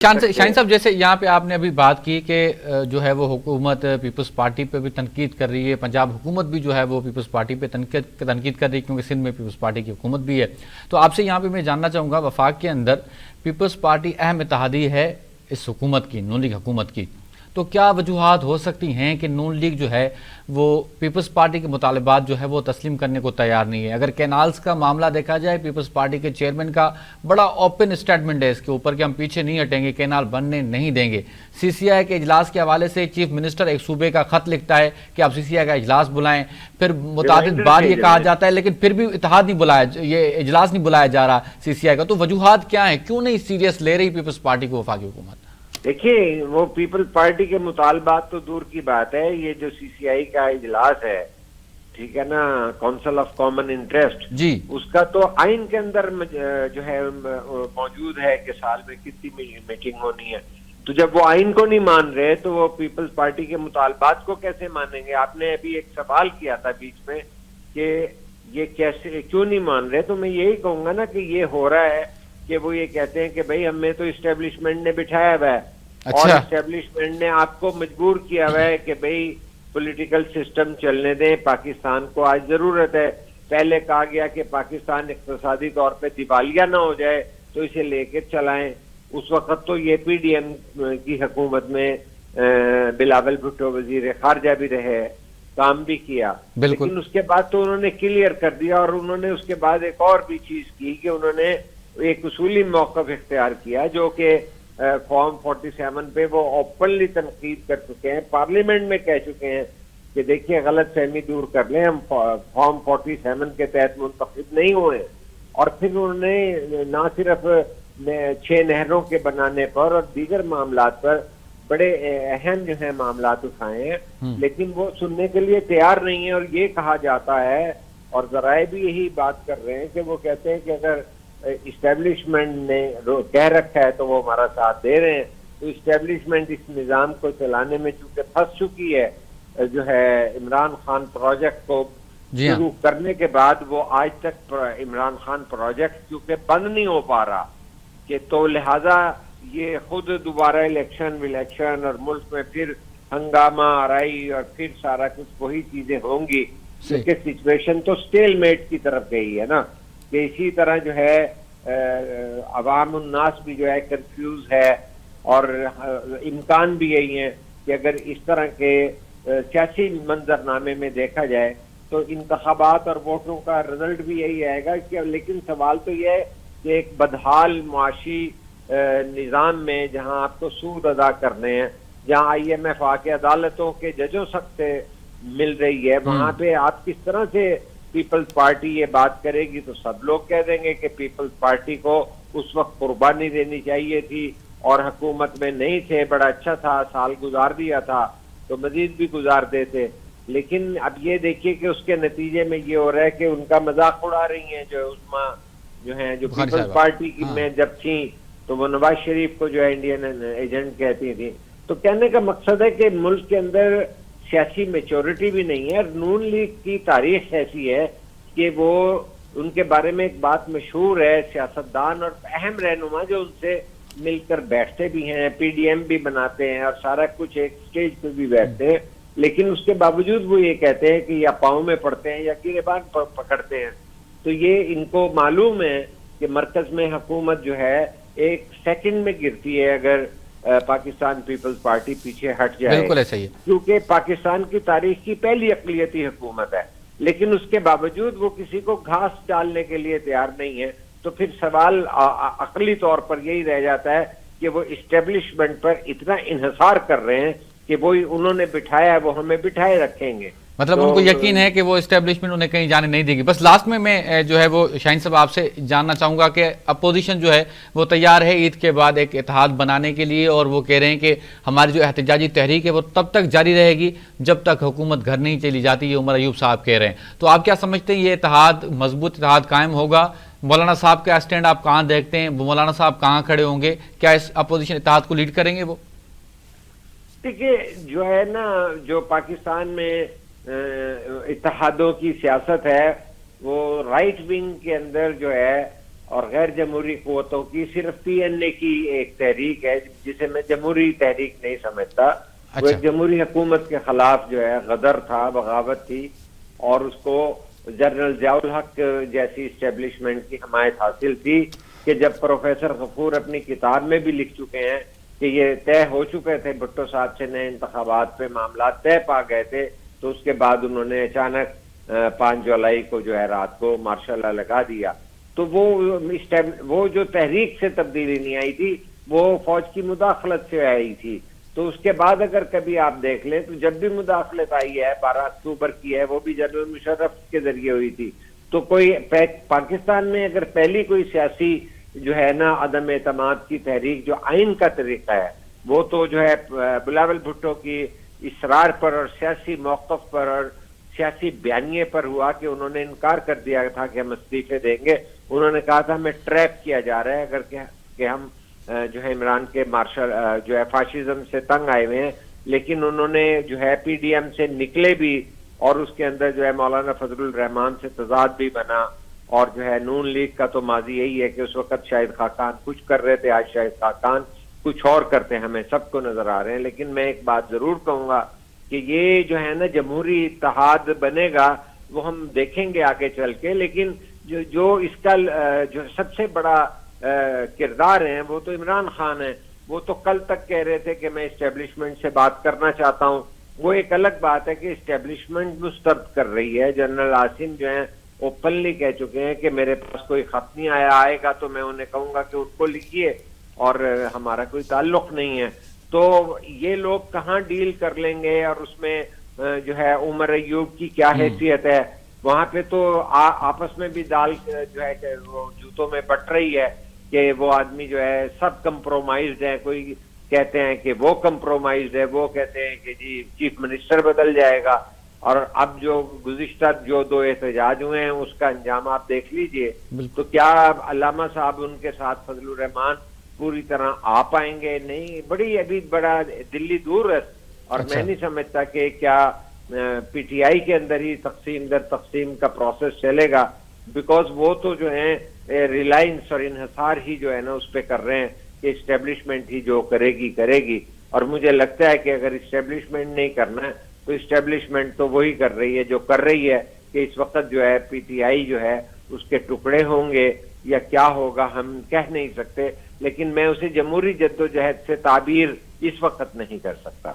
شاہین صاحب، جیسے یہاں پہ آپ نے ابھی بات کی کہ جو ہے وہ حکومت پیپلز پارٹی پہ بھی تنقید کر رہی ہے، پنجاب حکومت بھی جو ہے وہ پیپلز پارٹی پہ تنقید کر رہی ہے کیونکہ سندھ میں پیپلز پارٹی کی حکومت بھی ہے. تو آپ سے یہاں پہ میں جاننا چاہوں گا، وفاق کے اندر پیپلز پارٹی اہم اتحادی ہے اس حکومت کی، نون لیگ حکومت کی، تو کیا وجوہات ہو سکتی ہیں کہ نون لیگ جو ہے وہ پیپلز پارٹی کے مطالبات جو ہے وہ تسلیم کرنے کو تیار نہیں ہے؟ اگر کینالز کا معاملہ دیکھا جائے، پیپلز پارٹی کے چیئرمین کا بڑا اوپن اسٹیٹمنٹ ہے اس کے اوپر کہ ہم پیچھے نہیں ہٹیں گے، کینال بننے نہیں دیں گے. سی سی آئی کے اجلاس کے حوالے سے چیف منسٹر ایک صوبے کا خط لکھتا ہے کہ آپ سی سی آئی کا اجلاس بلائیں، پھر متعدد بار یہ کہا جاتا ہے لیکن پھر بھی اتحاد نہیں بلایا، یہ اجلاس نہیں بلایا جا رہا سی سی آئی کا. تو وجوہات کیا ہیں، کیوں نہیں سیریس لے رہی پیپلز پارٹی کو وفاقی حکومت؟ دیکھیے، وہ پیپل پارٹی کے مطالبات تو دور کی بات ہے، یہ جو سی سی آئی کا اجلاس ہے، ٹھیک ہے نا، کونسل آف کامن انٹرسٹ، جی، اس کا تو آئین کے اندر جو ہے موجود ہے کہ سال میں کتنی میٹنگ ہونی ہے. تو جب وہ آئین کو نہیں مان رہے تو وہ پیپلز پارٹی کے مطالبات کو کیسے مانیں گے؟ آپ نے ابھی ایک سوال کیا تھا بیچ میں کہ یہ کیسے کیوں نہیں مان رہے، تو میں یہی کہوں گا نا کہ یہ ہو رہا ہے کہ وہ یہ کہتے ہیں کہ بھئی ہمیں تو اسٹیبلشمنٹ نے بٹھایا ہوا ہے، اور اسٹیبلشمنٹ نے آپ کو مجبور کیا ہوا ہے کہ بھئی پولیٹیکل سسٹم چلنے دیں، پاکستان کو آج ضرورت ہے. پہلے کہا گیا کہ پاکستان اقتصادی طور پہ دیوالیہ نہ ہو جائے تو اسے لے کے چلائیں. اس وقت تو یہ پی ڈی ایم کی حکومت میں بلاول بھٹو وزیر خارجہ بھی رہے، کام بھی کیا، لیکن اس کے بعد تو انہوں نے کلیئر کر دیا، اور انہوں نے اس کے بعد ایک اور بھی چیز کی کہ انہوں نے ایک اصولی موقف اختیار کیا، جو کہ فارم 47 پہ وہ اوپنلی تنقید کر چکے ہیں، پارلیمنٹ میں کہہ چکے ہیں کہ دیکھیے غلط فہمی دور کر لیں، ہم فارم 47 کے تحت منتخب نہیں ہوئے. اور پھر انہوں نے نہ صرف 6 نہروں کے بنانے پر اور دیگر معاملات پر بڑے اہم جو ہیں معاملات اٹھائے ہیں، لیکن وہ سننے کے لیے تیار نہیں ہیں. اور یہ کہا جاتا ہے، اور ذرائع بھی یہی بات کر رہے ہیں، کہ وہ کہتے ہیں کہ اگر اسٹیبلشمنٹ نے کہہ رکھا ہے تو وہ ہمارا ساتھ دے رہے ہیں. تو اسٹیبلشمنٹ اس نظام کو چلانے میں چونکہ پھنس چکی ہے، جو ہے عمران خان پروجیکٹ کو شروع کرنے کے بعد، وہ آج تک عمران خان پروجیکٹ کیونکہ بند نہیں ہو پا رہا، کہ تو لہذا یہ خود دوبارہ الیکشن اور ملک میں پھر ہنگامہ آرائی اور پھر سارا کچھ وہی چیزیں ہوں گی، کیونکہ سچویشن تو سٹیل میٹ کی طرف گئی ہے نا. کہ اسی طرح جو ہے عوام الناس بھی جو ہے کنفیوز ہے، اور امکان بھی یہی ہے کہ اگر اس طرح کے سیاسی منظرنامے میں دیکھا جائے تو انتخابات اور ووٹوں کا رزلٹ بھی یہی آئے گا. لیکن سوال تو یہ ہے کہ ایک بدحال معاشی نظام میں جہاں آپ کو سود ادا کرنے ہیں، جہاں آئی ایم ایف آ کے عدالتوں کے ججوں سے مل رہی ہے، وہاں پہ آپ کس طرح سے پیپلز پارٹی یہ بات کرے گی؟ تو سب لوگ کہہ دیں گے کہ پیپلز پارٹی کو اس وقت قربانی دینی چاہیے تھی، اور حکومت میں نہیں تھے، بڑا اچھا تھا، سال گزار دیا تھا تو مزید بھی گزار دیتے. لیکن اب یہ دیکھیے کہ اس کے نتیجے میں یہ ہو رہا ہے کہ ان کا مذاق اڑا رہی ہیں جو عظما جو ہیں، جو پیپلز پارٹی کی میں جب تھیں تو وہ نواز شریف کو جو ہے انڈین ایجنٹ کہتی تھی. تو کہنے کا مقصد ہے کہ ملک کے اندر سیاسی میچورٹی بھی نہیں ہے. نون لیگ کی تاریخ ایسی ہے کہ وہ ان کے بارے میں ایک بات مشہور ہے، سیاستدان اور اہم رہنما جو ان سے مل کر بیٹھتے بھی ہیں، پی ڈی ایم بھی بناتے ہیں اور سارا کچھ ایک سٹیج پہ بھی بیٹھتے ہیں، لیکن اس کے باوجود وہ یہ کہتے ہیں کہ یا پاؤں میں پڑتے ہیں یا گریبان پکڑتے ہیں. تو یہ ان کو معلوم ہے کہ مرکز میں حکومت جو ہے ایک سیکنڈ میں گرتی ہے اگر پاکستان پیپلز پارٹی پیچھے ہٹ جائے. بالکل ایسا ہی ہے، کیونکہ پاکستان کی تاریخ کی پہلی اقلیتی حکومت ہے، لیکن اس کے باوجود وہ کسی کو گھاس ڈالنے کے لیے تیار نہیں ہے. تو پھر سوال عقلی طور پر یہی رہ جاتا ہے کہ وہ اسٹیبلشمنٹ پر اتنا انحصار کر رہے ہیں کہ وہی انہوں نے بٹھایا ہے وہ ہمیں بٹھائے رکھیں گے. مطلب ان کو یقین ہے کہ وہ اسٹیبلشمنٹ انہیں کہیں جانے نہیں دے گی. بس لاسٹ میں جو ہے وہ شاہین صاحب آپ سے جاننا چاہوں گا کہ اپوزیشن جو ہے وہ تیار ہے عید کے بعد ایک اتحاد بنانے کے لیے، اور وہ کہہ رہے ہیں کہ ہماری جو احتجاجی تحریک ہے وہ تب تک جاری رہے گی جب تک حکومت گھر نہیں چلی جاتی. یہ عمر ایوب صاحب کہہ رہے ہیں. تو آپ کیا سمجھتے ہیں یہ اتحاد مضبوط اتحاد قائم ہوگا؟ مولانا صاحب کا اسٹینڈ آپ کہاں دیکھتے ہیں؟ مولانا صاحب کہاں کھڑے ہوں گے؟ کیا اس اپوزیشن اتحاد کو لیڈ کریں گے وہ؟ دیکھیے، جو ہے نا، جو پاکستان میں اتحادوں کی سیاست ہے وہ رائٹ ونگ کے اندر جو ہے اور غیر جمہوری قوتوں کی صرف پی این اے کی ایک تحریک ہے جسے میں جمہوری تحریک نہیں سمجھتا. وہ ایک جمہوری حکومت کے خلاف جو ہے غدر تھا، بغاوت تھی، اور اس کو جنرل ضیاء الحق جیسی اسٹیبلشمنٹ کی حمایت حاصل تھی کہ جب پروفیسر غفور اپنی کتاب میں بھی لکھ چکے ہیں کہ یہ طے ہو چکے تھے بھٹو صاحب سے نئے انتخابات پہ معاملات طے پا گئے تھے، تو اس کے بعد انہوں نے اچانک 5 جولائی کو جو ہے رات کو مارشل لا لگا دیا. تو وہ جو تحریک سے تبدیلی نہیں آئی تھی، وہ فوج کی مداخلت سے آئی تھی. تو اس کے بعد اگر کبھی آپ دیکھ لیں تو جب بھی مداخلت آئی ہے 12 اکتوبر کی ہے، وہ بھی جنرل مشرف کے ذریعے ہوئی تھی. تو کوئی پاکستان میں اگر پہلی کوئی سیاسی جو ہے نا عدم اعتماد کی تحریک جو آئین کا طریقہ ہے، وہ تو جو ہے بلاول بھٹو کی اصرار پر اور سیاسی موقف پر اور سیاسی بیانیے پر ہوا کہ انہوں نے انکار کر دیا تھا کہ ہم استعفے دیں گے. انہوں نے کہا تھا ہمیں ٹریپ کیا جا رہا ہے اگر کہ ہم جو ہے عمران کے مارشل جو ہے فاشزم سے تنگ آئے ہوئے ہیں. لیکن انہوں نے جو ہے پی ڈی ایم سے نکلے بھی، اور اس کے اندر جو ہے مولانا فضل الرحمان سے تضاد بھی بنا، اور جو ہے نون لیگ کا تو ماضی یہی ہے کہ اس وقت شاہد خاقان کچھ کر رہے تھے، آج شاہد خاقان کچھ اور کرتے ہیں، ہمیں سب کو نظر آ رہے ہیں. لیکن میں ایک بات ضرور کہوں گا کہ یہ جو ہے نا جمہوری اتحاد بنے گا وہ ہم دیکھیں گے آگے چل کے. لیکن جو اس کا جو سب سے بڑا کردار ہیں وہ تو عمران خان ہیں. وہ تو کل تک کہہ رہے تھے کہ میں اسٹیبلشمنٹ سے بات کرنا چاہتا ہوں. وہ ایک الگ بات ہے کہ اسٹیبلشمنٹ مسترد کر رہی ہے. جنرل عاصم جو ہیں اوپنلی کہہ چکے ہیں کہ میرے پاس کوئی خط نہیں آئے گا تو میں انہیں کہوں گا کہ ان کو لکھیے، اور ہمارا کوئی تعلق نہیں ہے. تو یہ لوگ کہاں ڈیل کر لیں گے، اور اس میں جو ہے عمر ایوب کی کیا حیثیت ہے. وہاں پہ تو آپس میں بھی دال جو ہے کہ وہ جوتوں میں بٹ رہی ہے کہ وہ آدمی جو ہے سب کمپرومائزڈ ہیں. کوئی کہتے ہیں کہ وہ کمپرومائزڈ ہے، وہ کہتے ہیں کہ جی چیف منسٹر بدل جائے گا. اور اب جو گزشتہ جو 2 احتجاج ہوئے ہیں اس کا انجام آپ دیکھ لیجئے. تو کیا علامہ صاحب ان کے ساتھ فضل الرحمان پوری طرح آ پائیں گے؟ نہیں، ابھی بڑا دلی دور ہے. اور میں نہیں سمجھتا کہ کیا پی ٹی آئی کے اندر ہی تقسیم در تقسیم کا پروسیس چلے گا، بیکاز وہ تو جو ہے ریلائنس اور انحصار ہی جو ہے نا اس پہ کر رہے ہیں کہ اسٹیبلشمنٹ ہی جو کرے گی. اور مجھے لگتا ہے کہ اگر اسٹیبلشمنٹ نہیں کرنا ہے تو اسٹیبلشمنٹ تو وہی کر رہی ہے جو کر رہی ہے کہ اس وقت جو ہے پی ٹی آئی جو ہے اس کے ٹکڑے ہوں گے یا کیا ہوگا ہم کہہ نہیں سکتے. لیکن میں اسے جمہوری جدوجہد سے تعبیر اس وقت نہیں کر سکتا.